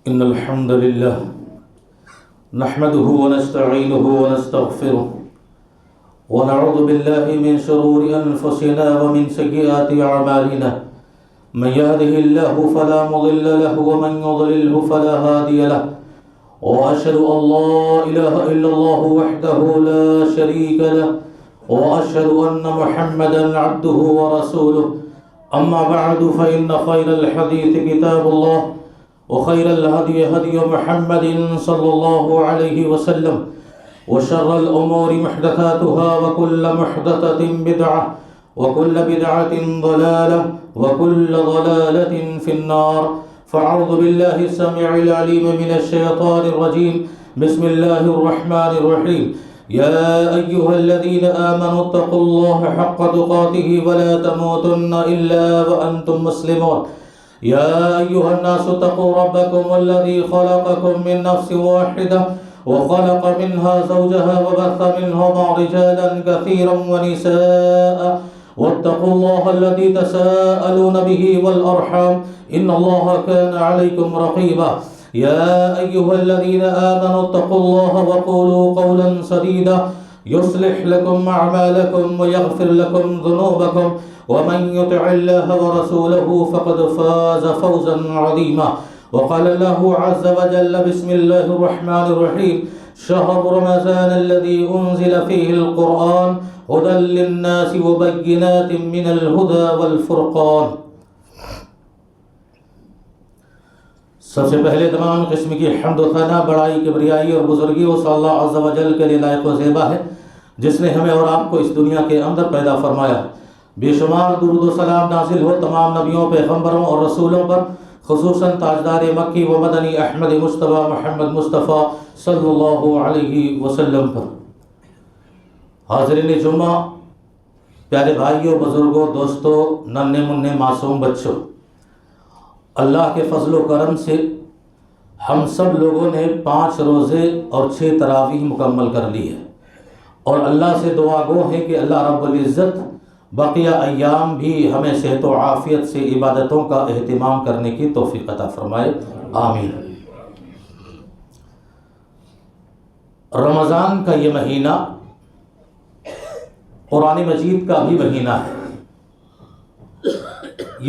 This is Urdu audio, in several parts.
إن الحمد لله نحمده ونستعينه ونستغفره ونعوذ بالله من شرور أنفسنا ومن سيئات أعمالنا من يهده الله فلا مضل له ومن يضلله فلا هادي له وأشهد أن لا إله إلا الله وحده لا شريك له وأشهد أن محمدا عبده ورسوله أما بعد فإن خير الحديث كتاب الله وخير الهدي هدي محمد صلى الله عليه وسلم وشر الأمور محدثاتها وكل محدثة بدعة وكل بدعة ضلالة وكل ضلالة في النار فأعوذ بالله السميع العليم من الشيطان الرجيم بسم الله الرحمن الرحيم يا أيها الذين آمنوا اتقوا الله حق تقاته ولا تموتن إلا وأنتم مسلمون يا أيها الناس اتقوا ربكم الذي خلقكم من نفس واحدة وخلق منها زوجها وبث منهما رجالا كثيرا ونساء واتقوا الله الذي تساءلون به والأرحام إن الله كان عليكم رقيبا يا أيها الذين آمنوا اتقوا الله وقولوا قولا سديدا يصلح لكم أعمالكم ويغفر لكم ذنوبكم ومن يطع الله ورسوله فقد فاز فوزا عظيما وقال الله عز وجل بسم الله الرحمن الرحيم شهر رمضان الذي أنزل فيه القرآن هدى للناس وبينات من الهدى والفرقان۔ سب سے پہلے تمام قسم کی حمد و ثنا، بڑائی، کبریائی اور بزرگی اس اللہ عز و جل کے لیے لائق و زیبا ہے جس نے ہمیں اور آپ کو اس دنیا کے اندر پیدا فرمایا۔ بے شمار درود و سلام نازل ہو تمام نبیوں، پیغمبروں اور رسولوں پر، خصوصاً تاجدار مکی و مدنی احمد مصطفیٰ محمد مصطفیٰ صلی اللہ علیہ وسلم پر۔ حاضرین جمعہ، پیارے بھائیوں، بزرگوں، دوستوں، ننھے منھے معصوم بچوں، اللہ کے فضل و کرم سے ہم سب لوگوں نے 5 روزے اور 6 تراویح مکمل کر لی ہے، اور اللہ سے دعا گو ہے کہ اللہ رب العزت بقیہ ایام بھی ہمیں صحت و عافیت سے عبادتوں کا اہتمام کرنے کی توفیق عطا فرمائے، آمین۔ رمضان کا یہ مہینہ قرآن مجید کا بھی مہینہ ہے۔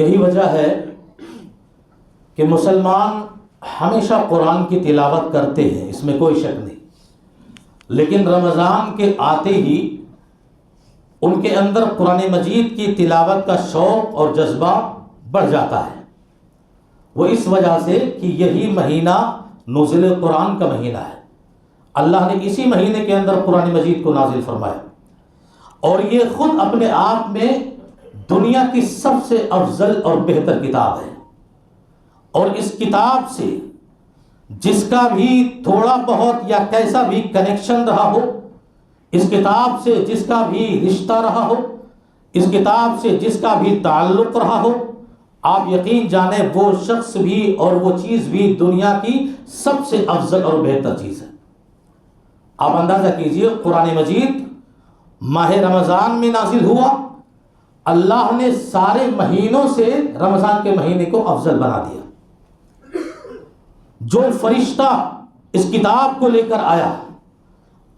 یہی وجہ ہے کہ مسلمان ہمیشہ قرآن کی تلاوت کرتے ہیں، اس میں کوئی شک نہیں، لیکن رمضان کے آتے ہی ان کے اندر قرآن مجید کی تلاوت کا شوق اور جذبہ بڑھ جاتا ہے۔ وہ اس وجہ سے کہ یہی مہینہ نزول قرآن کا مہینہ ہے، اللہ نے اسی مہینے کے اندر قرآن مجید کو نازل فرمایا، اور یہ خود اپنے آپ میں دنیا کی سب سے افضل اور بہتر کتاب ہے، اور اس کتاب سے جس کا بھی تھوڑا بہت یا کیسا بھی کنیکشن رہا ہو، اس کتاب سے جس کا بھی رشتہ رہا ہو، اس کتاب سے جس کا بھی تعلق رہا ہو، آپ یقین جانیں وہ شخص بھی اور وہ چیز بھی دنیا کی سب سے افضل اور بہتر چیز ہے۔ آپ اندازہ کیجئے، قرآن مجید ماہ رمضان میں نازل ہوا، اللہ نے سارے مہینوں سے رمضان کے مہینے کو افضل بنا دیا۔ جو فرشتہ اس کتاب کو لے کر آیا،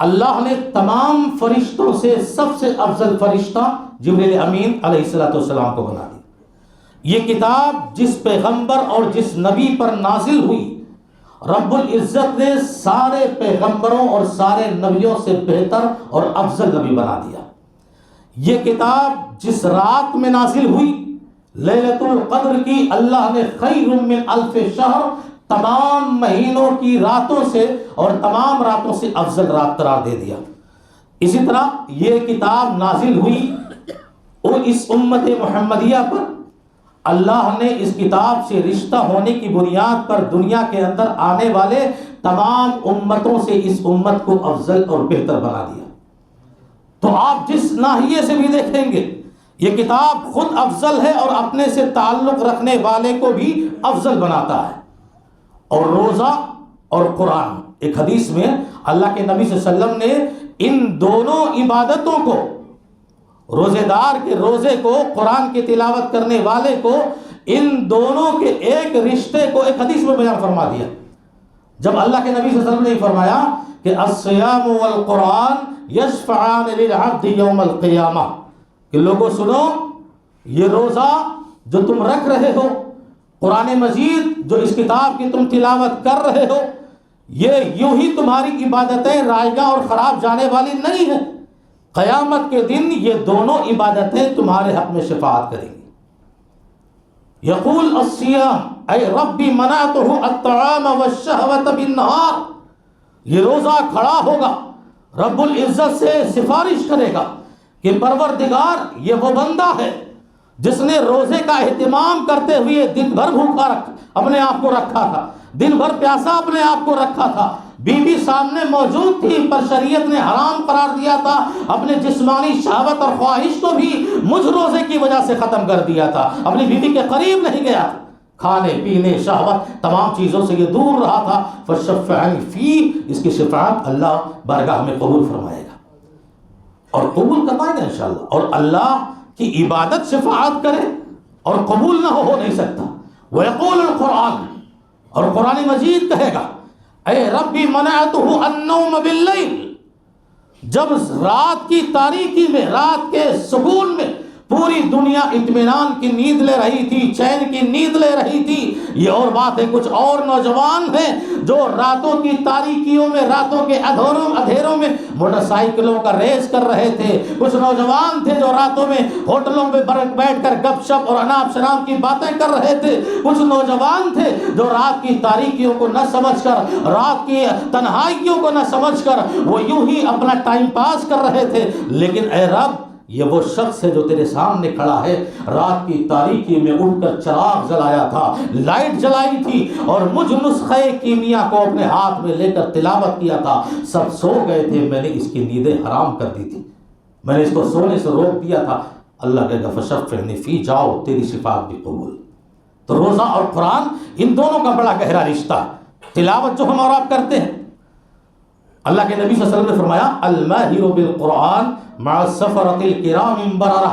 اللہ نے تمام فرشتوں سے سب سے افضل فرشتہ جبریل امین علیہ السلام کو بنا دی۔ یہ کتاب جس پیغمبر اور جس نبی پر نازل ہوئی، رب العزت نے سارے پیغمبروں اور سارے نبیوں سے بہتر اور افضل نبی بنا دیا۔ یہ کتاب جس رات میں نازل ہوئی، لیلۃ القدر کی، اللہ نے خیر من الف شہر، تمام مہینوں کی راتوں سے اور تمام راتوں سے افضل رات قرار دے دیا۔ اسی طرح یہ کتاب نازل ہوئی اور اس امت محمدیہ پر اللہ نے اس کتاب سے رشتہ ہونے کی بنیاد پر دنیا کے اندر آنے والے تمام امتوں سے اس امت کو افضل اور بہتر بنا دیا۔ تو آپ جس ناحیے سے بھی دیکھیں گے، یہ کتاب خود افضل ہے اور اپنے سے تعلق رکھنے والے کو بھی افضل بناتا ہے۔ اور روزہ اور قرآن، ایک حدیث میں اللہ کے نبی صلی اللہ علیہ وسلم نے ان دونوں عبادتوں کو، روزے دار کے روزے کو، قرآن کی تلاوت کرنے والے کو، ان دونوں کے ایک رشتے کو ایک حدیث میں بیان فرما دیا۔ جب اللہ کے نبی صلی اللہ علیہ وسلم نے فرمایا کہ الصیام والقرآن یشفعان للعبد یوم القیامہ، کہ لوگوں سنو، یہ روزہ جو تم رکھ رہے ہو، قرآن مجید جو اس کتاب کی تم تلاوت کر رہے ہو، یہ یوں ہی تمہاری عبادتیں رائگاں اور خراب جانے والی نہیں ہیں، قیامت کے دن یہ دونوں عبادتیں تمہارے حق میں شفاعت کریں گی۔ یقول الصیام اے ربی منعتہ الطعام والشہوۃ بالنہار، یہ روزہ کھڑا ہوگا، رب العزت سے سفارش کرے گا کہ پروردگار یہ وہ بندہ ہے جس نے روزے کا اہتمام کرتے ہوئے دن بھر بھوکا اپنے آپ کو رکھا تھا، دن بھر پیاسا اپنے آپ کو رکھا تھا، بیوی سامنے موجود تھی پر شریعت نے حرام قرار دیا تھا، اپنے جسمانی شہوت اور خواہش کو بھی مجھ روزے کی وجہ سے ختم کر دیا تھا، اپنی بیوی کے قریب نہیں گیا تھا، کھانے پینے شہوت تمام چیزوں سے یہ دور رہا تھا، فشفعني فی، اس کی شفاعت اللہ بارگاہ میں قبول فرمائے گا اور قبول کرائے گا انشاءاللہ۔ اور اللہ کی عبادت شفاعت کرے اور قبول نہ ہو نہیں سکتا۔ وَيَقُولُ الْقُرْآنُ، اور قرآن مجید کہے گا اے ربی منعتہ النوم باللیل، جب رات کی تاریکی میں، رات کے سکون میں پوری دنیا اطمینان کی نیند لے رہی تھی، چین کی نیند لے رہی تھی، یہ اور بات ہے کچھ اور نوجوان ہیں جو راتوں کی تاریکیوں میں، راتوں کے اندھیروں میں موٹر سائیکلوں کا ریس کر رہے تھے، کچھ نوجوان تھے جو راتوں میں ہوٹلوں میں بیٹھ کر گپ شپ اور اناپ شناپ کی باتیں کر رہے تھے، کچھ نوجوان تھے جو رات کی تاریکیوں کو نہ سمجھ کر، رات کی تنہائیوں کو نہ سمجھ کر وہ یوں ہی اپنا ٹائم پاس کر رہے تھے، لیکن اے رب یہ وہ شخص ہے جو تیرے سامنے کھڑا ہے، رات کی تاریکی میں اٹھ کر چراغ جلایا تھا، لائٹ جلائی تھی اور مجھ نسخہ کیمیا کو اپنے ہاتھ میں لے کر تلاوت کیا تھا، سب سو گئے تھے، میں نے اس کی نیندیں حرام کر دی تھی، میں نے اس کو سونے سے روک دیا تھا، اللہ کہے گا فشفعنی فی، جاؤ تیری شفاعت بھی قبول۔ تو روزہ اور قرآن ان دونوں کا بڑا گہرا رشتہ ہے۔ تلاوت جو ہم اور آپ کرتے ہیں، اللہ کے نبی صلی اللہ علیہ وسلم نے فرمایا الماہر بالقرآن مع السفرۃ الکرام بررہ،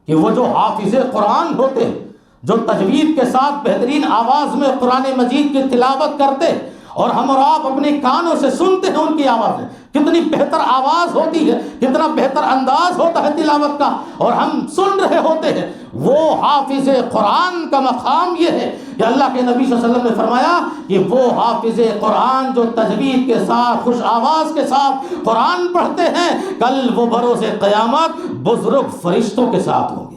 کہ وہ جو حافظ قرآن ہوتے ہیں، جو تجوید کے ساتھ بہترین آواز میں قرآن مجید کی تلاوت کرتے، اور ہم اور آپ اپنے کانوں سے سنتے ہیں ان کی آوازیں، کتنی بہتر آواز ہوتی ہے، کتنا بہتر انداز ہوتا ہے تلاوت کا، اور ہم سن رہے ہوتے ہیں، وہ حافظ قرآن کا مقام یہ ہے کہ اللہ کے نبی صلی اللہ علیہ وسلم نے فرمایا کہ وہ حافظ قرآن جو تجوید کے ساتھ، خوش آواز کے ساتھ قرآن پڑھتے ہیں، کل وہ بروز قیامت بزرگ فرشتوں کے ساتھ ہوں گے۔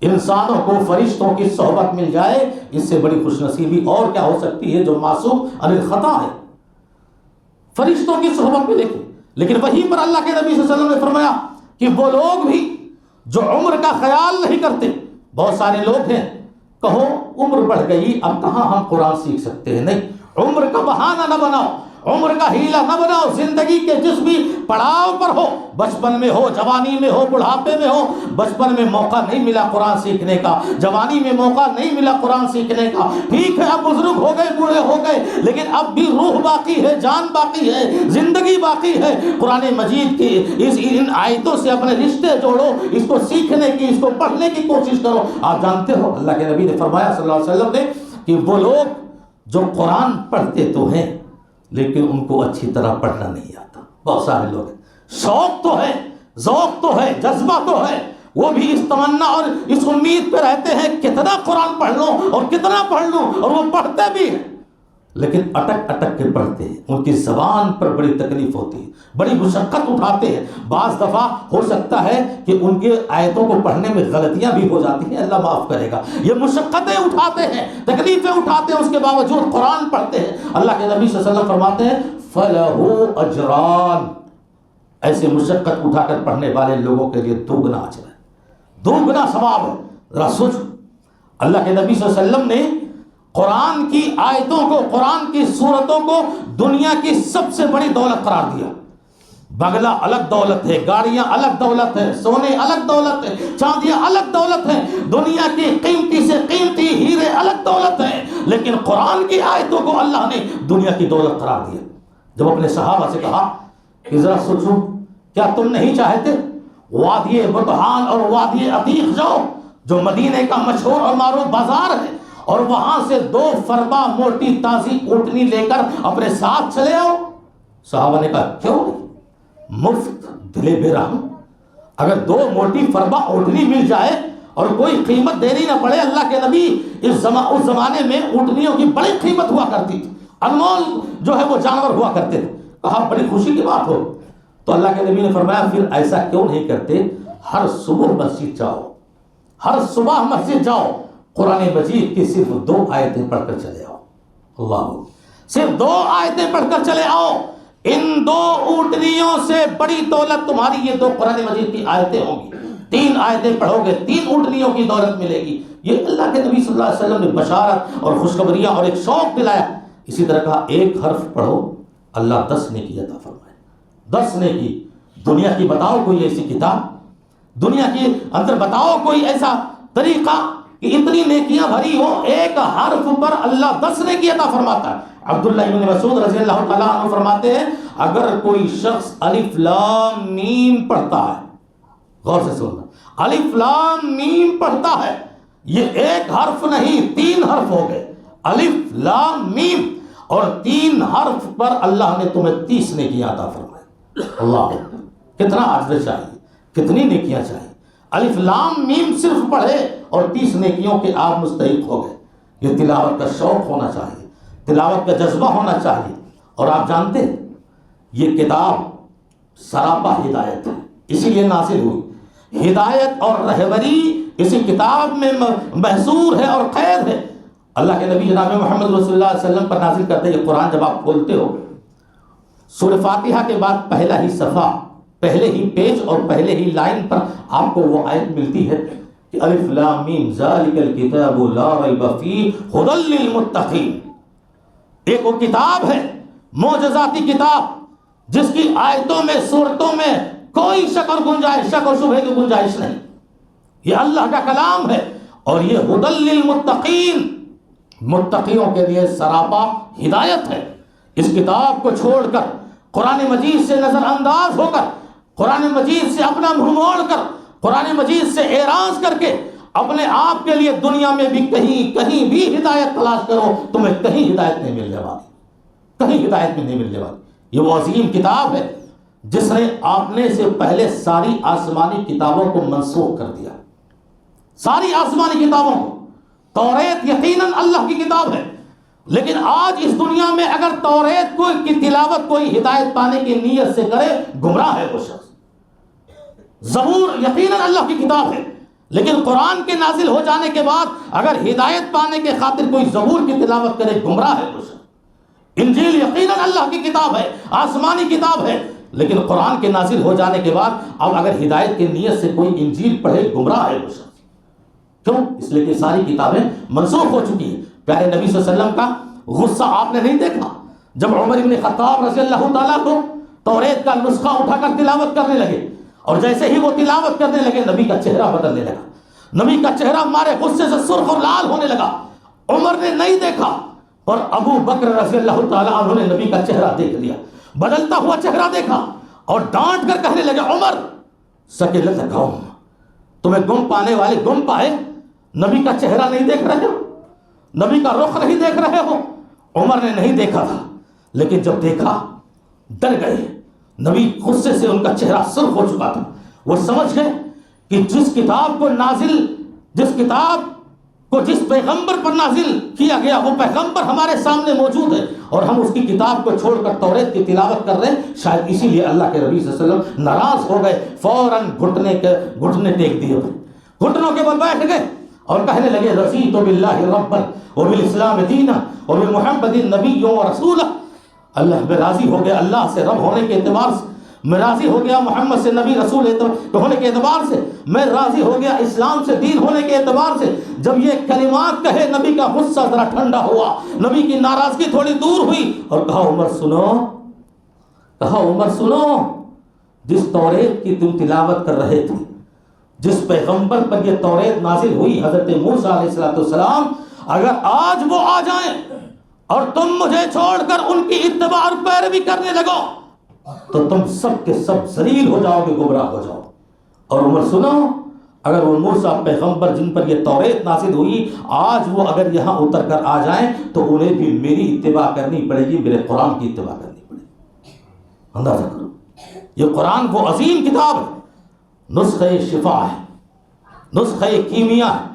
انسانوں کو فرشتوں کی صحبت مل جائے، اس سے بڑی خوش نصیبی اور کیا ہو سکتی ہے جو معصوم عن الخطا ہے، فرشتوں کی صحبت میں دیکھیں۔ لیکن وہیں پر اللہ کے نبی صلی اللہ علیہ وسلم نے فرمایا کہ وہ لوگ بھی جو عمر کا خیال نہیں کرتے، بہت سارے لوگ ہیں، کہو عمر بڑھ گئی اب کہاں ہم قرآن سیکھ سکتے ہیں، نہیں، عمر کا بہانہ نہ بناؤ، عمر کا ہیلہ نہ بناؤ، زندگی کے جس بھی پڑاؤ پر ہو، بچپن میں ہو، جوانی میں ہو، بڑھاپے میں ہو، بچپن میں موقع نہیں ملا قرآن سیکھنے کا، جوانی میں موقع نہیں ملا قرآن سیکھنے کا، ٹھیک ہے اب بزرگ ہو گئے، بوڑھے ہو گئے، لیکن اب بھی روح باقی ہے، جان باقی ہے، زندگی باقی ہے، قرآن مجید کی ان آیتوں سے اپنے رشتے جوڑو، اس کو سیکھنے کی، اس کو پڑھنے کی کوشش کرو۔ آپ جانتے ہو اللہ کے نبی نے فرمایا صلی اللہ علیہ وسلم نے کہ وہ لوگ جو قرآن پڑھتے تو ہیں لیکن ان کو اچھی طرح پڑھنا نہیں آتا، بہت سارے لوگ ہیں، شوق تو ہے، ذوق تو ہے، جذبہ تو ہے، وہ بھی اس تمنا اور اس امید پہ رہتے ہیں کتنا قرآن پڑھ لوں اور کتنا پڑھ لوں، اور وہ پڑھتے بھی ہیں لیکن اٹک اٹک کے پڑھتے ہیں، ان کی زبان پر بڑی تکلیف ہوتی ہے، بڑی مشقت اٹھاتے ہیں، بعض دفعہ ہو سکتا ہے کہ ان کے آیتوں کو پڑھنے میں غلطیاں بھی ہو جاتی ہیں، اللہ معاف کرے گا، یہ مشقتیں اٹھاتے ہیں، تکلیفیں اٹھاتے ہیں، اس کے باوجود قرآن پڑھتے ہیں۔ اللہ کے نبی صلی اللہ علیہ وسلم فرماتے ہیں فَلَهُ أَجْرَانِ، ایسے مشقت اٹھا کر پڑھنے والے لوگوں کے لیے دوگنا اجر ہے، دوگنا ثواب ہے۔ ذرا سوچ، اللہ کے نبی صلی اللہ علیہ وسلم نے قرآن کی آیتوں کو، قرآن کی سورتوں کو دنیا کی سب سے بڑی دولت قرار دیا۔ بنگلہ الگ دولت ہے، گاڑیاں الگ دولت ہے، سونے الگ دولت ہے، چاندیاں الگ دولت ہے، دنیا کی قیمتی سے قیمتی ہیرے الگ دولت ہے، لیکن قرآن کی آیتوں کو اللہ نے دنیا کی دولت قرار دیا۔ جب اپنے صحابہ سے کہا کہ ذرا سوچو، کیا تم نہیں چاہتے وادی بطحان اور وادی عتیق جاؤ، جو مدینے کا مشہور اور معروف بازار ہے، اور وہاں سے 2 فربا موٹی تازی اونٹنی لے کر اپنے ساتھ چلے آؤ۔ صحابہ نے کہا کیوں نہیں، مفت دلے بے رحم، اگر 2 موٹی فربا اونٹنی مل جائے اور کوئی قیمت دینی نہ پڑے۔ اللہ کے نبی اس زمانے میں اونٹنیوں کی بڑی قیمت ہوا کرتی تھی، انمول جو ہے وہ جانور ہوا کرتے تھے۔ کہا بڑی خوشی کی بات ہو۔ تو اللہ کے نبی نے فرمایا پھر ایسا کیوں نہیں کرتے، ہر صبح مسجد جاؤ، ہر صبح مسجد جاؤ، قرآن مجید کی صرف 2 آیتیں پڑھ کر چلے آؤ۔ اللہ، صرف 2 آیتیں پڑھ کر چلے آؤ، ان 2 اونٹنیوں سے بڑی دولت تمہاری یہ 2 قرآن مجید کی آیتیں ہوں گی۔ 3 آیتیں پڑھو گے 3 اونٹنیوں کی دولت ملے گی۔ یہ اللہ کے نبی صلی اللہ علیہ وسلم نے بشارت اور خوشخبریاں اور ایک شوق دلایا۔ اسی طرح کہا 1 حرف پڑھو اللہ 10 نیکی عطا فرمائے، 10 نیکی۔ دنیا کی بتاؤ کوئی ایسی کتاب، دنیا کے اندر بتاؤ کوئی ایسا طریقہ کہ اتنی نیکیاں بھری ہو، 1 حرف پر اللہ 10 نیکی عطا فرماتا ہے۔ عبداللہ ابن مسعود رضی اللہ تعالیٰ عنہ فرماتے ہیں اگر کوئی شخص الف لام میم پڑھتا ہے، غور سے سننا، الف لام میم پڑھتا ہے، یہ 1 حرف نہیں 3 حرف ہو گئے، الف لام میم، اور 3 حرف پر اللہ نے تمہیں 30 نیکیاں عطا فرمائے۔ اللہ، کتنا اجر چاہیے، کتنی نیکیاں چاہیے۔ الف لام میم صرف پڑھے اور 30 نیکیوں کے آپ مستحق ہو گئے۔ یہ تلاوت کا شوق ہونا چاہیے، تلاوت کا جذبہ ہونا چاہیے۔ اور آپ جانتے ہیں یہ کتاب سراپا ہدایت ہے، اسی لیے نازل ہوئی۔ ہدایت اور رہبری اسی کتاب میں محصور ہے اور قید ہے۔ اللہ کے نبی جناب محمد رسول اللہ علیہ وسلم پر نازل کرتے یہ قرآن جب آپ کھولتے ہو، سورہ فاتحہ کے بعد پہلا ہی صفحہ، پہلے ہی پیج اور پہلے ہی لائن پر آپ کو وہ آیت ملتی ہے کہ الف لام میم ذالک الکتاب لا ریب فیہ ھدی للمتقین۔ ایک وہ کتاب ہے، معجزاتی کتاب، جس کی آیتوں میں سورتوں میں کوئی شک اور شبہ کی گنجائش نہیں۔ یہ اللہ کا کلام ہے اور یہ ھدی للمتقین، متقیوں کے لیے سراپا ہدایت ہے۔ اس کتاب کو چھوڑ کر، قرآن مجید سے نظر انداز ہو کر، قرآن مجید سے اپنا منہ موڑ کر، قرآن مجید سے اعراض کر کے اپنے آپ کے لیے دنیا میں بھی کہیں بھی ہدایت تلاش کرو، تمہیں کہیں ہدایت نہیں ملنے والی، کہیں ہدایت میں نہیں ملنے والی۔ یہ وہ عظیم کتاب ہے جس نے آنے سے پہلے ساری آسمانی کتابوں کو منسوخ کر دیا، ساری آسمانی کتابوں کو۔ توریت یقیناً اللہ کی کتاب ہے، لیکن آج اس دنیا میں اگر توریت کی تلاوت کوئی ہدایت پانے کی نیت سے کرے، گمراہ ہے وہ شخص۔ زبور یقیناً اللہ کی کتاب ہے، لیکن قرآن کے نازل ہو جانے کے بعد اگر ہدایت پانے کے خاطر کوئی زبور کی تلاوت کرے، گمراہ ہے وہ شخص۔ انجیل یقیناً اللہ کی کتاب ہے، آسمانی کتاب ہے، لیکن قرآن کے نازل ہو جانے کے بعد اب اگر ہدایت کی نیت سے کوئی انجیل پڑھے، گمراہ ہے وہ شخص۔ کیوں؟ اس لیے کہ ساری کتابیں منسوخ ہو چکی ہیں۔ پیارے نبی صلی اللہ علیہ وسلم کا غصہ آپ نے نہیں دیکھا جب عمر بن خطاب رضی اللہ تعالیٰ کو توریت کا نسخہ اٹھا کر تلاوت کرنے لگے، اور جیسے ہی وہ تلاوت کرنے لگے نبی کا چہرہ بدلنے لگا، نبی کا چہرہ ہمارے غصے سے سرخ اور لال ہونے لگا۔ عمر نے نہیں دیکھا اور ابو بکر رضی اللہ تعالیٰ عنہ نے نبی کا چہرہ دیکھ لیا، بدلتا ہوا چہرہ دیکھا اور ڈانٹ کر کہنے لگے عمر سکلت قوم، تمہیں گم پانے والے گم پائے، نبی کا چہرہ نہیں دیکھ رہے ہو، نبی کا رخ نہیں دیکھ رہے ہو۔ عمر نے نہیں دیکھا تھا، لیکن جب دیکھا ڈر گئے، نبی غصے سے ان کا چہرہ سرخ ہو چکا تھا۔ وہ سمجھ گئے کہ جس کتاب کو جس پیغمبر پر نازل کیا گیا وہ پیغمبر ہمارے سامنے موجود ہے، اور ہم اس کی کتاب کو چھوڑ کر توریت کی تلاوت کر رہے ہیں، شاید اسی لیے اللہ کے نبی صلی اللہ علیہ وسلم ناراض ہو گئے، فوراً گھٹنے ٹیک دیے، گھٹنوں کے بل بیٹھ گئے اور کہنے لگے رضیت باللہ ربا وبالاسلام دینا وبمحمد نبی و رسولہ۔ اللہ میں راضی ہو گیا اللہ سے رب ہونے کے اعتبار سے، میں راضی ہو گیا محمد سے نبی رسول ہونے کے اعتبار سے، میں راضی ہو گیا اسلام سے دین ہونے کے اعتبار سے۔ جب یہ کلمات کہے نبی کا غصہ ذرا ٹھنڈا ہوا، نبی کی ناراضگی تھوڑی دور ہوئی، اور کہا عمر سنو، جس توریت کی تم تلاوت کر رہے تھے، جس پیغمبر پر یہ توریت نازل ہوئی حضرت موسیٰ علیہ السلام، اگر آج وہ آ جائیں اور تم مجھے چھوڑ کر ان کی اتباع اور پیروی کرنے لگو تو تم سب کے سب ذلیل ہو جاؤ گے، گمراہ ہو جاؤ۔ اور عمر سنو، اگر وہ موسیٰ پیغمبر جن پر یہ توریت نازل ہوئی آج وہ اگر یہاں اتر کر آ جائیں تو انہیں بھی میری اتباع کرنی پڑے گی، میرے قرآن کی اتباع کرنی پڑے گی۔ اندازہ کرو، یہ قرآن وہ عظیم کتاب ہے، نسخہ شفا ہے، نسخہ کیمیا ہے۔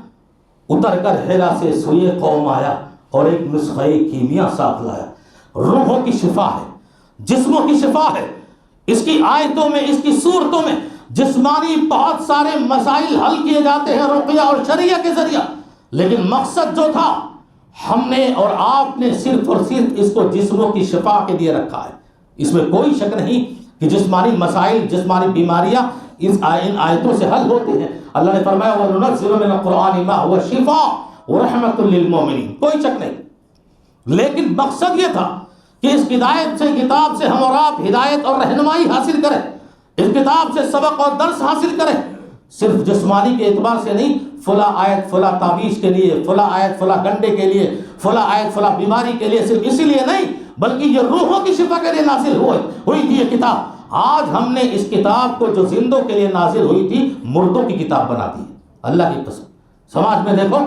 اتر کر حرا سے سوئے قوم آیا اور ایک نسخہ کیمیا ساتھ لایا۔ روحوں کی شفا ہے، جسموں کی شفا ہے۔ اس کی آیتوں میں، اس کی صورتوں میں جسمانی بہت سارے مسائل حل کیے جاتے ہیں رقیہ اور شریعہ کے ذریعہ، لیکن مقصد جو تھا ہم نے اور آپ نے صرف اور صرف اس کو جسموں کی شفا کے لیے رکھا ہے۔ اس میں کوئی شک نہیں کہ جسمانی مسائل، جسمانی بیماریاں ان آیتوں سے حل ہوتے ہیں۔ اللہ نے فرمایا وَنُنَزِّلُ مِنَ الْقُرْآنِ مَا هُوَ شِفَاءٌ وَرَحْمَةٌ لِّلْمُؤْمِنِينَ، کوئی شک نہیں، لیکن مقصد یہ تھا کہ اس ہدایت سے، کتاب سے ہم اور آپ ہدایت اور رہنمائی حاصل کریں، اس کتاب سے سبق اور درس حاصل کریں، صرف جسمانی کے اعتبار سے نہیں، فلاں آیت فلاں تعویذ کے لیے، فلاں آیت فلاں گنڈے کے لیے، فلاں آیت فلاں بیماری کے لیے، صرف اسی لیے نہیں بلکہ یہ روحوں کی شفا کے لیے نازل ہوئی تھی یہ کتاب۔ آج ہم نے اس کتاب کو جو زندوں کے لیے نازل ہوئی تھی مردوں کی کتاب بنا دی ہے۔ اللہ کی قسم، سماج میں دیکھو،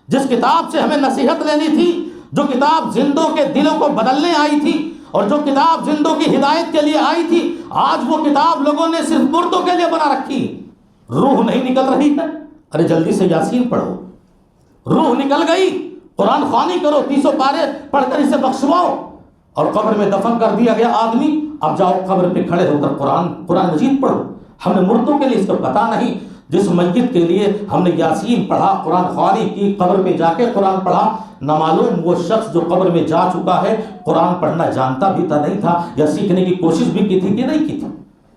جس کتاب سے ہمیں نصیحت لینی تھی، جو کتاب زندوں کے دلوں کو بدلنے آئی تھی اور جو کتاب زندوں کی ہدایت کے لیے آئی تھی، آج وہ کتاب لوگوں نے صرف مردوں کے لیے بنا رکھی۔ روح نہیں نکل رہی ہے، ارے جلدی سے یاسین پڑھو، روح نکل گئی، قرآن خوانی کرو، 300 پارے پڑھ کر اسے بخشواؤ، اور قبر میں دفن کر دیا گیا آدمی، اب جاؤ قبر پہ کھڑے ہو کر قرآن مجید پڑھو۔ ہم نے مردوں کے لیے اس کو پتہ نہیں، جس میت کے لیے ہم نے یاسین پڑھا، قرآن خوانی کی، قبر پہ جا کے قرآن پڑھا، نامعلوم وہ شخص جو قبر میں جا چکا ہے قرآن پڑھنا جانتا بھی تھا نہیں تھا، یا سیکھنے کی کوشش بھی کی تھی کہ نہیں کی تھی۔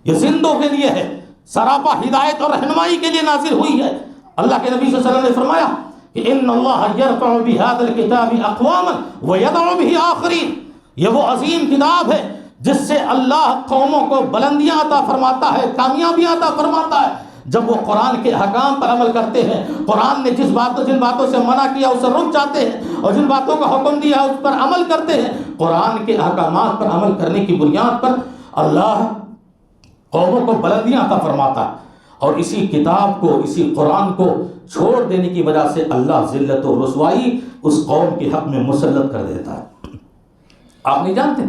یہ زندوں کے لیے ہے، سراپا ہدایت اور رہنمائی کے لیے نازل ہوئی ہے۔ اللہ کے نبی صلی اللہ علیہ وسلم نے فرمایا کہ ان اللہ یرفع بہذا الکتاب اقواما ویضع بہ آخرین، یہ وہ عظیم کتاب ہے جس سے اللہ قوموں کو بلندیاں عطا فرماتا ہے، کامیابیاں عطا فرماتا ہے جب وہ قرآن کے احکام پر عمل کرتے ہیں۔ قرآن نے جن باتوں سے منع کیا اسے رک جاتے ہیں، اور جن باتوں کا حکم دیا اس پر عمل کرتے ہیں۔ قرآن کے احکامات پر عمل کرنے کی بنیاد پر اللہ قوموں کو بلندیاں عطا فرماتا ہے، اور اسی کتاب کو، اسی قرآن کو چھوڑ دینے کی وجہ سے اللہ ذلت و رسوائی اس قوم کے حق میں مسلط کر دیتا ہے۔ آپ نہیں جانتے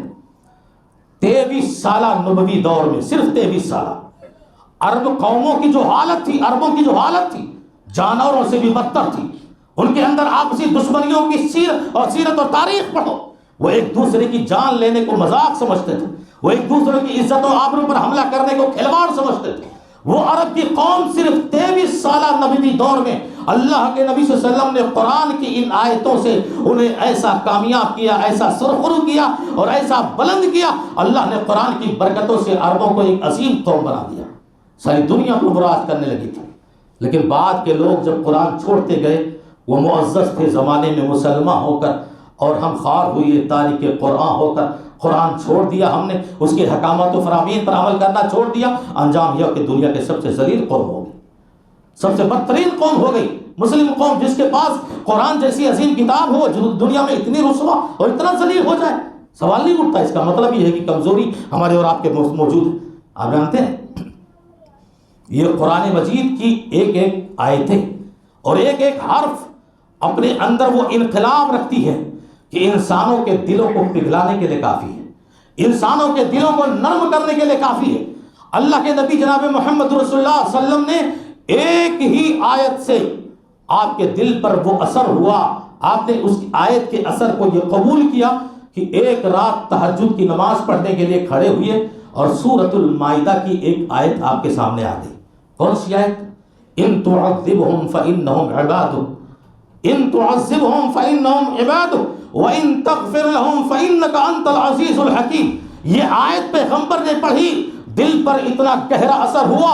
23 سالہ نبوی دور میں، صرف 23 سالہ، عرب قوموں کی جو حالت تھی، عربوں کی جو حالت تھی جانوروں سے بھی بدتر تھی۔ ان کے اندر آپسی دشمنیوں کی سیرت اور تاریخ پڑھو، وہ ایک دوسرے کی جان لینے کو مذاق سمجھتے تھے، وہ ایک دوسرے کی عزت و آبرو پر حملہ کرنے کو کھلواڑ سمجھتے تھے۔ وہ عرب کی قوم صرف 23 سالہ نبوی دور میں اللہ کے نبی صلی اللہ علیہ وسلم نے قرآن کی ان آیتوں سے انہیں ایسا کامیاب کیا، ایسا سرخرو کیا اور ایسا بلند کیا، اللہ نے قرآن کی برکتوں سے عربوں کو ایک عظیم قوم بنا دیا، ساری دنیا کو برآمد کرنے لگی تھی۔ لیکن بعد کے لوگ جب قرآن چھوڑتے گئے، وہ معزز تھے زمانے میں مسلمان ہو کر، اور ہم خوار ہوئے تارک قرآن ہو کر قرآن چھوڑ دیا، ہم نے اس کے حکامات و فرامین پر عمل کرنا چھوڑ دیا۔ انجام یہ کہ دنیا کے سب سے ذلیل قوم ہو گئی، سب سے بدترین قوم ہو گئی مسلم قوم، جس کے پاس قرآن جیسی عظیم کتاب ہو جو دنیا میں اتنی رسوا اور اتنا ذلیل ہو جائے، سوال نہیں اٹھتا۔ اس کا مطلب یہ ہے کہ کمزوری ہمارے اور آپ کے موجود ہے۔ آپ جانتے ہیں یہ قرآن مجید کی ایک ایک آیتیں اور ایک ایک حرف اپنے اندر وہ انقلاب رکھتی ہے کہ انسانوں کے دلوں کو پگھلانے کے لیے کافی ہے، انسانوں کے دلوں کو نرم کرنے کے لیے کافی ہے۔ اللہ کے نبی جناب محمد رسول اللہ صلی اللہ علیہ وسلم نے ایک ہی آیت سے آپ کے دل پر وہ اثر ہوا، آپ نے اس آیت کے اثر کو یہ قبول کیا کہ ایک رات تہجد کی نماز پڑھنے کے لیے کھڑے ہوئے اور سورۃ المائدہ کی ایک آیت آپ کے سامنے آ گئی۔ کون سی آیت؟ ان تعذبهم فانهم عبادك، ان تعذبهم فانهم عبادك وَإِن تَغْفِرْ لَهُمْ فَإِنَّكَ أَنْتَ الْعَزِيزُ الْحَكِيمُ۔ یہ آیت پیغمبر نے پڑھی، دل پر اتنا گہرا اثر ہوا۔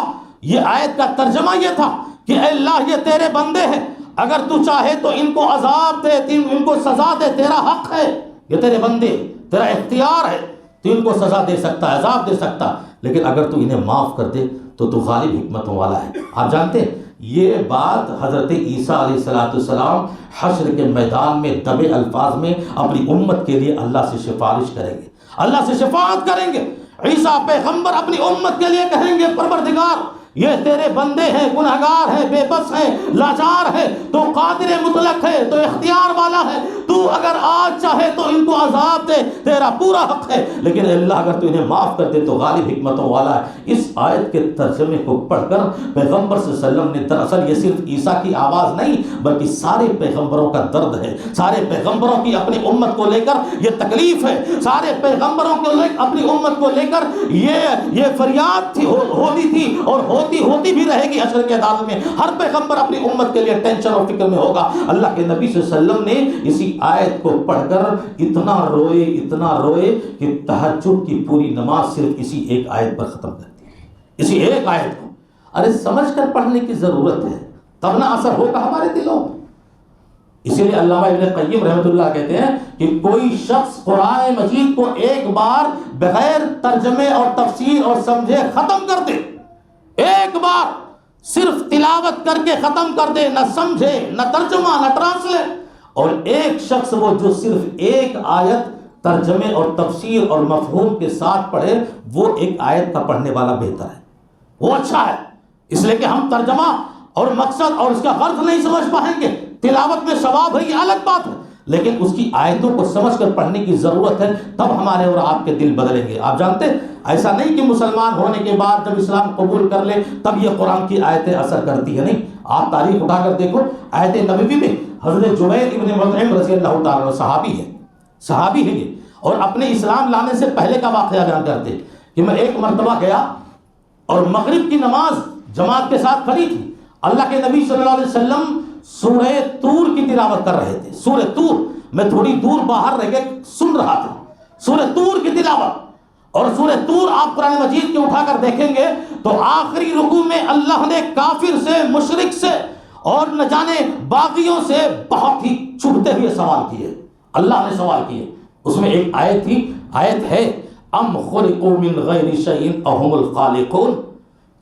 یہ آیت کا ترجمہ یہ تھا کہ اے اللہ یہ تیرے بندے ہیں، اگر تو چاہے تو ان کو عذاب دے، ان کو سزا دے، تیرا حق ہے، یہ تیرے بندے، تیرا اختیار ہے، تو ان کو سزا دے سکتا ہے، عذاب دے سکتا، لیکن اگر تو انہیں معاف کر دے تو غالب حکمتوں والا ہے۔ آپ جانتے ہیں یہ بات حضرت عیسیٰ علیہ السلام حشر کے میدان میں دبے الفاظ میں اپنی امت کے لیے اللہ سے سفارش کریں گے، اللہ سے شفاعت کریں گے۔ عیسیٰ پیغمبر اپنی امت کے لیے کہیں گے پروردگار یہ تیرے بندے ہیں، گنہگار ہیں، بے بس ہیں، لاچار ہیں، تو قادر مطلق ہے، تو اختیار والا ہے، تو اگر آج چاہے تو ان کو عذاب دے، تیرا پورا حق ہے، لیکن اللہ اگر تو انہیں معاف کر دے تو غالب حکمتوں والا ہے۔ اس آیت کے ترجمے کو پڑھ کر پیغمبر صلی اللہ علیہ وسلم نے دراصل یہ صرف عیسیٰ کی آواز نہیں بلکہ سارے پیغمبروں کا درد ہے، سارے پیغمبروں کی اپنی امت کو لے کر یہ تکلیف ہے، سارے پیغمبروں کو اپنی امت کو لے کر یہ فریاد تھی، ہوتی تھی اور ہوتی بھی رہے گی حشر کے عدالت میں۔ ہر پیغمبر اپنی امت کے لیے ٹینشن اور فکر میں ہوگا۔ اللہ کے نبی صلی اللہ علیہ وسلم نے اسی آیت کو پڑھ کر اتنا روئے کہ تہجد کی پوری نماز صرف اسی ایک آیت پر ختم کر دی، اسی ایک آیت کو۔ ارے سمجھ کر پڑھنے کی ضرورت ہے، تب نہ اثر ہوگا ہمارے دلوں میں۔ اسی لیے علامہ ابن قیم رحمۃ اللہ کہتے ہیں کہ کوئی شخص قرآن مجید کو ایک بار بغیر ترجمے اور تفسیر اور سمجھے ختم کر دے، ایک بار صرف تلاوت کر کے ختم کر دے، نہ سمجھے، نہ ترجمہ، نہ ٹرانسلیٹ، اور ایک شخص وہ جو صرف ایک آیت ترجمے اور تفسیر اور مفہوم کے ساتھ پڑھے، وہ ایک آیت کا پڑھنے والا بہتر ہے، وہ اچھا ہے۔ اس لیے کہ ہم ترجمہ اور مقصد اور اس کا غرض نہیں سمجھ پائیں گے، تلاوت میں ثواب ہے یہ الگ بات ہے، لیکن اس کی آیتوں کو سمجھ کر پڑھنے کی ضرورت ہے، تب ہمارے اور آپ کے دل بدلیں گے۔ آپ جانتے ہیں ایسا نہیں کہ مسلمان ہونے کے بعد جب اسلام قبول کر لے تب یہ قرآن کی آیتیں اثر کرتی ہیں، نہیں۔ آپ تاریخ اٹھا کر دیکھو، آیت نبوی میں حضرت جبیر ابن مطعم رضی اللہ تعالیٰ صحابی ہے یہ، اور اپنے اسلام لانے سے پہلے کا واقعہ بیان کرتے ہیں کہ میں ایک مرتبہ گیا اور مغرب کی نماز جماعت کے ساتھ کھڑی تھی، اللہ کے نبی صلی اللہ علیہ وسلم سورہ طور کی تلاوت کر رہے تھے، سورہ طور، میں تھوڑی دور باہر رہ کے سن رہا تھا سورہ طور کی تلاوت۔ اور سورہ طور آپ قرآن مجید کے اٹھا کر دیکھیں گے تو آخری رکوع میں اللہ نے کافر سے، مشرک سے اور نہ جانے باغیوں سے بہت ہی چھپتے ہوئے سوال کیے، اللہ نے سوال کیے۔ اس میں ایک آیت ہے ام خلقوا من غیر شیء اهم الخالقون،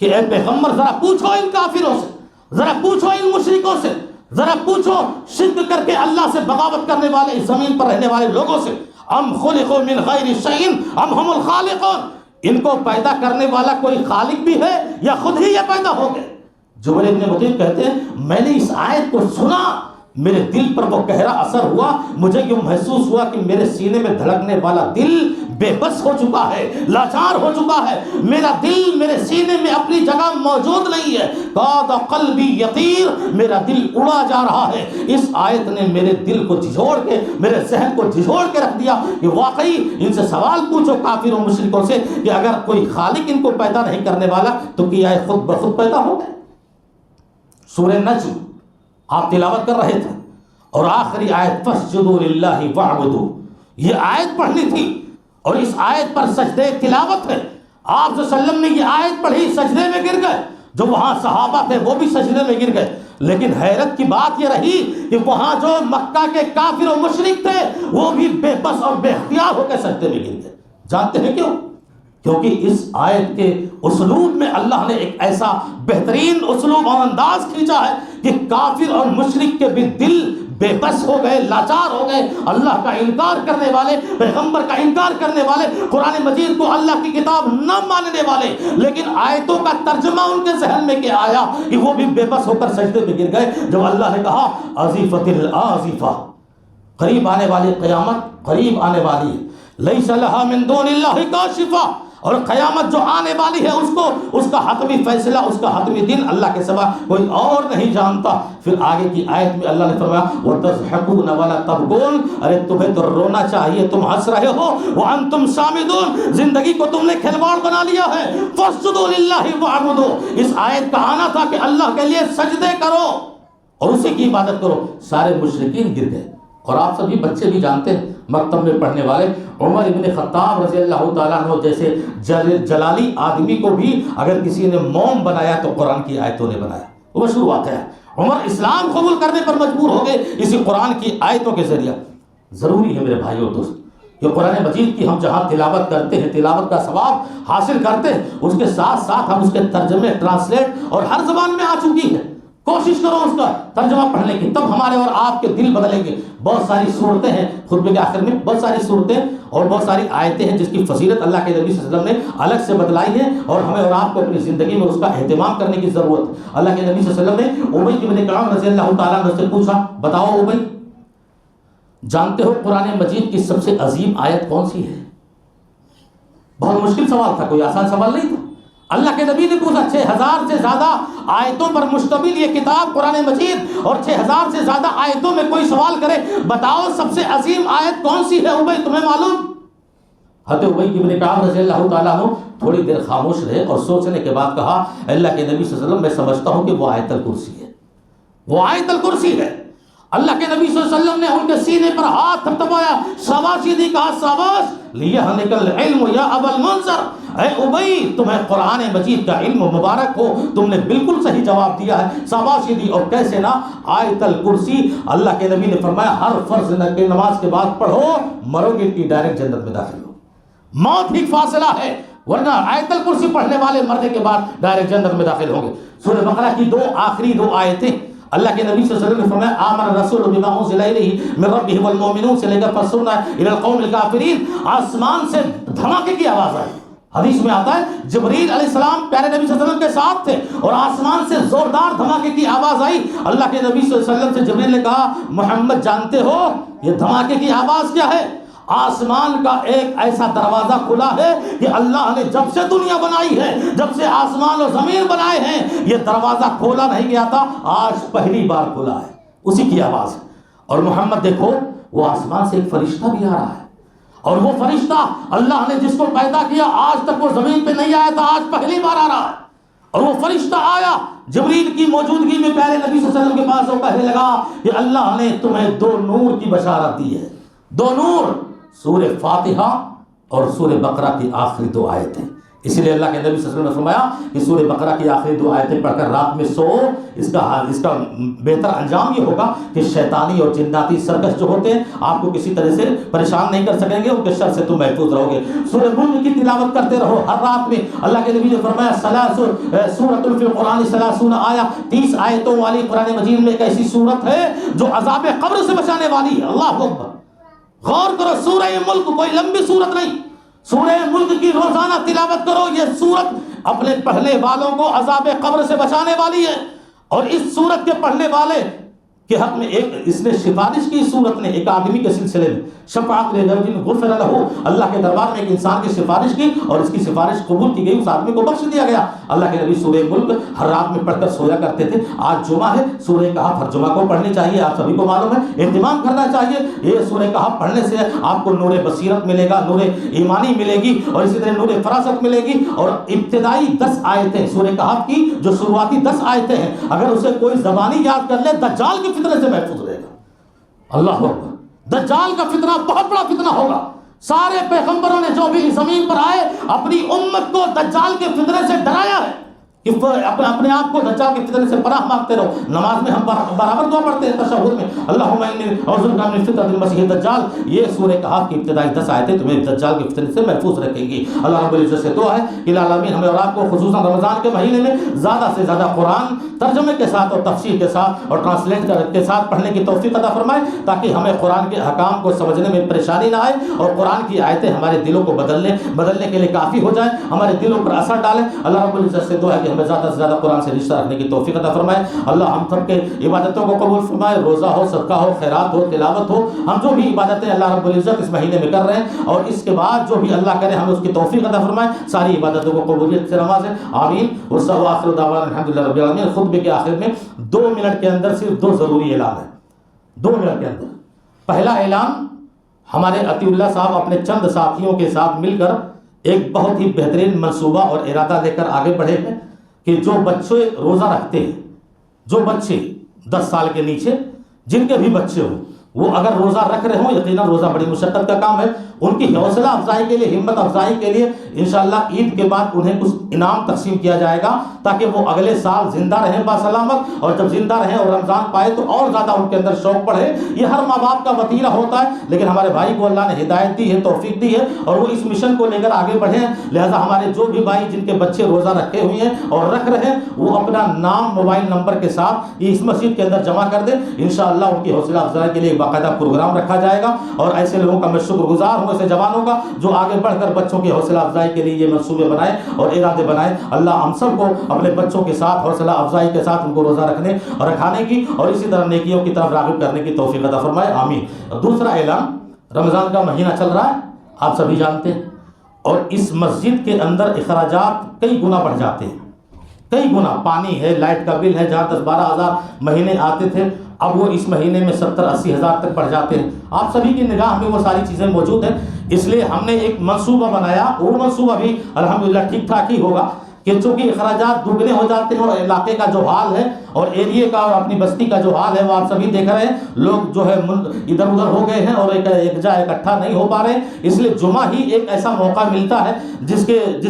کہ اے پیغمبر ذرا پوچھو ان کافروں سے، ذرا پوچھو ان مشرکوں سے، ذرا پوچھو شرک کر کے اللہ سے بغاوت کرنے والے اس زمین پر رہنے والے لوگوں سے، ام خلقوا من غیر شیء ام هم الخالقون، ان کو پیدا کرنے والا کوئی خالق بھی ہے یا خود ہی یہ پیدا ہو گئے؟ جبیر ابن مطعم کہتے ہیں میں نے اس آیت کو سنا، میرے دل پر وہ گہرا اثر ہوا، مجھے یوں محسوس ہوا کہ میرے سینے میں دھڑکنے والا دل بے بس ہو چکا ہے، لاچار ہو چکا ہے، میرا دل میرے سینے میں اپنی جگہ موجود نہیں ہے، قاد قلبی یطیر، میرا دل اڑا جا رہا ہے۔ اس آیت نے میرے دل کو جھنجھوڑ کے، میرے ذہن کو جھنجھوڑ کے رکھ دیا کہ واقعی ان سے سوال پوچھو کافروں مشرکوں سے کہ اگر کوئی خالق ان کو پیدا نہیں کرنے والا تو کیا یہ خود بخود پیدا ہو گئے؟ سورہ نجم آپ تلاوت کر رہے تھے اور آخری آیت فَاسْجُدُوا لِلَّهِ وَاعْبُدُوا، یہ آیت پڑھنی تھی اور اس آیت پر سجدے تلاوت ہے۔ آپ صلی اللہ علیہ وسلم نے یہ آیت پڑھی، سجدے میں گر گئے، جو وہاں صحابہ تھے وہ بھی سجدے میں گر گئے، لیکن حیرت کی بات یہ رہی کہ وہاں جو مکہ کے کافر و مشرک تھے وہ بھی بے بس اور بے اختیار ہو کے سجدے میں گر گئے۔ جانتے ہیں کیوں؟ کیونکہ اس آیت کے اسلوب میں اللہ نے ایک ایسا بہترین اسلوب اور انداز کھینچا ہے کہ کافر اور مشرک کے بھی دل بے بس ہو گئے، لاچار ہو گئے، اللہ کا انکار کرنے والے، پیغمبر کا انکار کرنے والے، قرآن مجید کو اللہ کی کتاب نہ ماننے والے، لیکن آیتوں کا ترجمہ ان کے ذہن میں کیا آیا کہ وہ بھی بے بس ہو کر سجدے میں گر گئے جب اللہ نے کہا ازیفت الازیفہ، قریب آنے والی قیامت قریب آنے والی ہے، لیس لہا من دون اللہ کاشفہ، اور قیامت جو آنے والی ہے اس کا حتمی فیصلہ، اس کا حتمی دن اللہ کے سوا کوئی اور نہیں جانتا۔ پھر آگے کی آیت میں اللہ نے فرمایا وَتَضْحَكُونَ وَلَا تَبْكُونَ، ارے تمہیں تو رونا چاہیے، تم ہنس رہے ہو، وَأَنْتُمْ سَامِدُونَ، زندگی کو تم نے کھلواڑ بنا لیا ہے۔ فَاسْجُدُوا لِلَّهِ وَاعْبُدُوا، اس آیت کا آنا تھا کہ اللہ کے لیے سجدے کرو اور اسی کی عبادت کرو۔ سارے مشرکین گر گئے، اور آپ سبھی بچے بھی جانتے ہیں، مکتب میں پڑھنے والے، عمر ابن خطاب رضی اللہ تعالیٰ عنہ جیسے جلالی آدمی کو بھی اگر کسی نے موم بنایا تو قرآن کی آیتوں نے بنایا، وہ مشہور واقعہ ہے۔ عمر اسلام قبول کرنے پر مجبور ہو گئے اسی قرآن کی آیتوں کے ذریعہ۔ ضروری ہے میرے بھائیو دوست کہ قرآن مجید کی ہم جہاں تلاوت کرتے ہیں، تلاوت کا ثواب حاصل کرتے ہیں، اس کے ساتھ ساتھ ہم اس کے ترجمے، ٹرانسلیٹ اور ہر زبان میں آ چکی ہے، کوشش کرو اس کا ترجمہ پڑھنے کی، تب ہمارے اور آپ کے دل بدلیں گے۔ بہت ساری صورتیں ہیں خطبے کے آخر میں، بہت ساری صورتیں اور بہت ساری آیتیں ہیں جس کی فضیلت اللہ کے نبی صلی اللہ علیہ وسلم نے الگ سے بتلائی ہے، اور ہمیں اور آپ کو اپنی زندگی میں اس کا اہتمام کرنے کی ضرورت ہے۔ اللہ کے نبی صلی اللہ علیہ وسلم نے ابی بن کعب رضی اللہ تعالیٰ عنہ سے پوچھا، بتاؤ ابی، جانتے ہو قرآن مجید کی سب سے عظیم آیت کون سی ہے؟ بہت مشکل سوال تھا، کوئی آسان سوال نہیں تھا۔ اللہ کے نبی نے پوچھا، 6000 سے زیادہ آیتوں پر مشتمل یہ کتاب قرآن مجید، اور 6000 سے زیادہ آیتوں میں کوئی سوال کرے، بتاؤ سب سے عظیم آیت کون سی ہے ابی، تمہیں معلوم؟ حضرت ابی بن کعب رضی اللہ تعالیٰ عنہ تھوڑی دیر خاموش رہے اور سوچنے کے بعد کہا، اللہ کے نبی صلی اللہ علیہ وسلم میں سمجھتا ہوں کہ وہ آیت الکرسی ہے، وہ آیت الکرسی ہے۔ اللہ کے نبی صلی اللہ علیہ وسلم نے ان کے سینے پر ہاتھ تھپتھپایا، شاباش، یہ کہا شاباش لیہنک العلم یا ابا المنذر، اے ابی تمہیں قرآن مجید کا علم مبارک ہو، تم نے بالکل صحیح جواب دیا ہے، شاباشی دی۔ اور کیسے نہ، آیت الکرسی اللہ کے نبی نے فرمایا ہر فرض کی نماز کے بعد پڑھو، مرو گے کہ ڈائریکٹ جنت میں داخل ہو، موت ہی فاصلہ ہے، ورنہ آیت الکرسی پڑھنے والے مرنے کے بعد ڈائریکٹ جنت میں داخل ہوں گے۔ سورہ بقرہ کی آخری دو آیتیں اللہ کے نبی صلی اللہ علیہ وسلم نے فرمایا آمن الرسول بما انزل الیہ من ربہ والمؤمنون سے لے کر فسرنا الی القوم الکافرین، آسمان سے دھماکے کی آواز آئی۔ حدیث میں آتا ہے جبریل علیہ السلام پیارے نبی صلی اللہ علیہ وسلم کے ساتھ تھے اور آسمان سے زوردار دھماکے کی آواز آئی۔ اللہ کے نبی صلی اللہ علیہ وسلم سے جبریل نے کہا، محمد جانتے ہو یہ دھماکے کی آواز کیا ہے؟ آسمان کا ایک ایسا دروازہ کھلا ہے کہ اللہ نے جب سے دنیا بنائی ہے، جب سے آسمان اور زمین بنائے ہیں، یہ دروازہ کھولا نہیں گیا تھا، آج پہلی بار کھلا ہے، اسی کی آواز ہے۔ اور محمد دیکھو وہ آسمان سے ایک فرشتہ بھی آ رہا ہے، اور وہ فرشتہ اللہ نے جس کو پیدا کیا آج تک وہ زمین پہ نہیں آیا تھا، آج پہلی بار آ رہا ہے۔ اور وہ فرشتہ آیا جبریل کی موجودگی میں پیارے نبی صلی اللہ علیہ وسلم کے پاس، وہ کہنے لگا کہ اللہ نے تمہیں دو نور کی بشارت دی ہے، دو نور، سورہ فاتحہ اور سورہ بقرہ کی آخری دو آیتیں۔ اسی لیے اللہ کے نبی صلی اللہ علیہ وسلم نے فرمایا کہ سورہ بقرہ کی آخری دو آیتیں پڑھ کر رات میں سو، اس کا بہتر انجام یہ ہوگا کہ شیطانی اور جناتی سرکش جو ہوتے ہیں آپ کو کسی طرح سے پریشان نہیں کر سکیں گے، ان کے شر سے تم محفوظ رہو گے۔ سورہ ملک کی تلاوت کرتے رہو ہر رات میں۔ اللہ کے نبی نے فرمایا سورۃ فی القرآن 30 آیا، 30 آیتوں والی قرآن مجید میں ایک ایسی سورت ہے جو عذاب قبر سے بچانے والی ہے۔ اللہ اکبر، غور کرو، سورہ ملک کوئی لمبی سورت نہیں، سورہ ملک کی روزانہ تلاوت کرو، یہ سورت اپنے پڑھنے والوں کو عذاب قبر سے بچانے والی ہے۔ اور اس سورت کے پڑھنے والے کے حق میں ایک اس نے سفارش کی، سورت نے ایک آدمی کے سلسلے میں شفاعت لرجل غفر لہ، اللہ کے دربار میں ایک انسان کی سفارش کی اور اس کی سفارش قبول کی گئی، اس آدمی کو بخش دیا گیا۔ اللہ کے نبی سورہ ملک ہر رات میں پڑھ کر سویا کرتے تھے۔ آج جمعہ ہے، سورہ کہف ہر جمعہ کو پڑھنی چاہیے، آپ سبھی کو معلوم ہے، اہتمام کرنا چاہیے۔ یہ سورہ کہف پڑھنے سے آپ کو نور بصیرت ملے گا، نور ایمانی ملے گی، اور اسی طرح نور فراست ملے گی۔ اور ابتدائی 10 آیتیں سورہ کہف کی، جو شروعاتی 10 آیتیں ہیں، اگر اسے کوئی زبانی یاد کر لے دجال کی فتنہ سے محفوظ رہے گا۔ اللہ اکبر، دجال کا فتنہ بہت بڑا فتنہ ہوگا۔ سارے پیغمبروں نے جو بھی زمین پر آئے اپنی امت کو دجال کے فتنے سے ڈرایا ہے کہ اپنے آپ کو دجال کے فتنے سے پناہ مانگتے رہو۔ نماز میں ہم برابر دعا پڑھتے ہیں تشہد میں، اللہم انی اعوذ بک من فتنۃ المسیح الدجال۔ یہ سورہ کہف کی ابتدائی 10 آیتیں تمہیں دجال کے فتنے سے محفوظ رکھیں گی۔ اللہ رب العزت سے دعا ہے کہ العالمین ہمیں اور آپ کو خصوصاً رمضان کے مہینے میں زیادہ سے زیادہ قرآن ترجمے کے ساتھ اور تفسیر کے ساتھ اور ٹرانسلیٹ کے ساتھ پڑھنے کی توفیق عطا فرمائے، تاکہ ہمیں قرآن کے احکام کو سمجھنے میں پریشانی نہ آئے اور قرآن کی آیتیں ہمارے دلوں کو بدلنے کے لیے کافی ہو جائیں، ہمارے دلوں پر اثر ڈالیں۔ اللہ رب العزت سے دعا ہے کہ ہمیں زیادہ سے زیادہ قرآن سے رشتہ رکھنے کی توفیق عطا فرمائے۔ اللہ ہم سب کے عبادتوں کو قبول فرمائے، روزہ ہو، صدقہ ہو، خیرات ہو، تلاوت ہو، ہم جو بھی عبادتیں اللہ رب العزت اس مہینے میں کر رہے ہیں اور اس کے بعد جو بھی اللہ کرے ہمیں اس کی توفیق عطا فرمائے، ساری عبادتوں کو قبولیت سے نوازے، آمین۔ وآخر دعوانا الحمدللہ رب العالمین۔ خطبے کے آخر میں 2 منٹ کے اندر صرف 2 ضروری اعلان ہیں، 2 منٹ کے اندر۔ پہلا اعلان، ہمارے عطی اللہ صاحب اپنے چند ساتھیوں کے ساتھ مل کر ایک بہت ہی بہترین منصوبہ اور ارادہ لے کر آگے بڑھے ہیں کہ جو بچے روزہ رکھتے ہیں، جو بچے 10 سال کے نیچے، جن کے بھی بچے ہوں، وہ اگر روزہ رکھ رہے ہوں، یقیناً روزہ بڑی مشقت کا کام ہے، ان کی حوصلہ افزائی کے لیے، ہمت افزائی کے لیے انشاءاللہ عید کے بعد انہیں کچھ انعام تقسیم کیا جائے گا تاکہ وہ اگلے سال زندہ رہیں باسلامت، اور جب زندہ رہیں اور رمضان پائے تو اور زیادہ ان کے اندر شوق بڑھے۔ یہ ہر ماں باپ کا وتیرہ ہوتا ہے، لیکن ہمارے بھائی کو اللہ نے ہدایت دی ہے، توفیق دی ہے، اور وہ اس مشن کو لے کر آگے بڑھے ہیں۔ لہٰذا ہمارے جو بھی بھائی جن کے بچے روزہ رکھے ہوئے ہیں اور رکھ رہے ہیں، وہ اپنا نام موبائل نمبر کے ساتھ اس مسجد کے اندر جمع کر دیں، انشاءاللہ ان کی حوصلہ افزائی کے لیے باقاعدہ پروگرام رکھا جائے گا۔ اور ایسے لوگوں کا میں شکر گزار ہوں، ایسے جوانوں کا جو آگے بڑھ کر بچوں کی حوصلہ افزائی کے لیے یہ منصوبے بنائیں اور ارادے بنائیں۔ اللہ ہم سب کو اپنے بچوں کے ساتھ حوصلہ افزائی کے ساتھ ان کو روزہ رکھنے اور رکھانے کی اور اسی طرح نیکیوں کی طرف راغب کرنے کی توفیق عطا فرمائے، آمین۔ دوسرا اعلان، رمضان کا مہینہ چل رہا ہے، آپ سبھی جانتے ہیں، اور اس مسجد کے اندر اخراجات کئی گنا بڑھ جاتے ہیں، کئی گنا۔ پانی ہے، لائٹ کا بل ہے، جہاں 10-12 ہزار مہینے آتے تھے اب وہ اس مہینے میں 70-80 ہزار تک بڑھ جاتے ہیں۔ آپ سبھی کی نگاہ میں وہ ساری چیزیں موجود ہیں، اس لیے ہم نے ایک منصوبہ بنایا، وہ منصوبہ بھی الحمدللہ ٹھیک ٹھاک ہی ہوگا کہ چونکہ اخراجات دگنے ہو جاتے ہیں اور علاقے کا جو حال ہے اور ایریے کا اور اپنی بستی کا جو حال ہے وہ آپ سبھی دیکھ رہے ہیں، لوگ جو ہے ادھر ادھر ہو گئے ہیں اور ایک جگہ اکٹھا نہیں ہو پا رہے ہیں، اس لیے جمعہ ہی ایک ایسا موقع ملتا ہے جس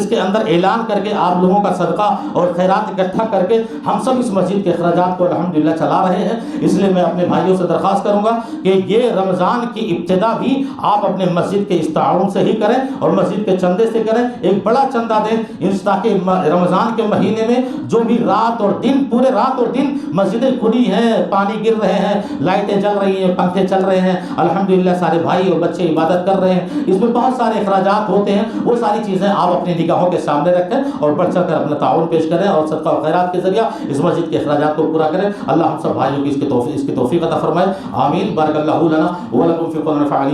کے اندر اعلان کر کے آپ لوگوں کا صدقہ اور خیرات اکٹھا کر کے ہم سب اس مسجد کے اخراجات کو الحمدللہ چلا رہے ہیں۔ اس لیے میں اپنے بھائیوں سے درخواست کروں گا کہ یہ رمضان کی ابتدا بھی آپ اپنے مسجد کے اس تعاون سے ہی کریں اور مسجد کے چندے سے کریں، ایک بڑا چندہ دیں تاکہ رمضان کے مہینے میں جو بھی رات اور دن، پورے رات اور دن مسجدیں کھلی ہیں، پانی گر رہے ہیں، لائٹیں جل رہی ہیں، پنکھے چل رہے ہیں، الحمدللہ سارے بھائی اور بچے عبادت کر رہے ہیں، اس میں بہت سارے اخراجات ہوتے ہیں، وہ ساری چیزیں آپ اپنی نگاہوں کے سامنے رکھیں اور بڑھ چڑھ کر اپنا تعاون پیش کریں اور صدقہ و خیرات کے ذریعہ اس مسجد کے اخراجات کو پورا کریں۔ اللہ ہم سب بھائیوں کی اس کی توفیق عطا فرمائے، آمین۔ بارک اللہ لنا ولکم فی القرآن العظیم۔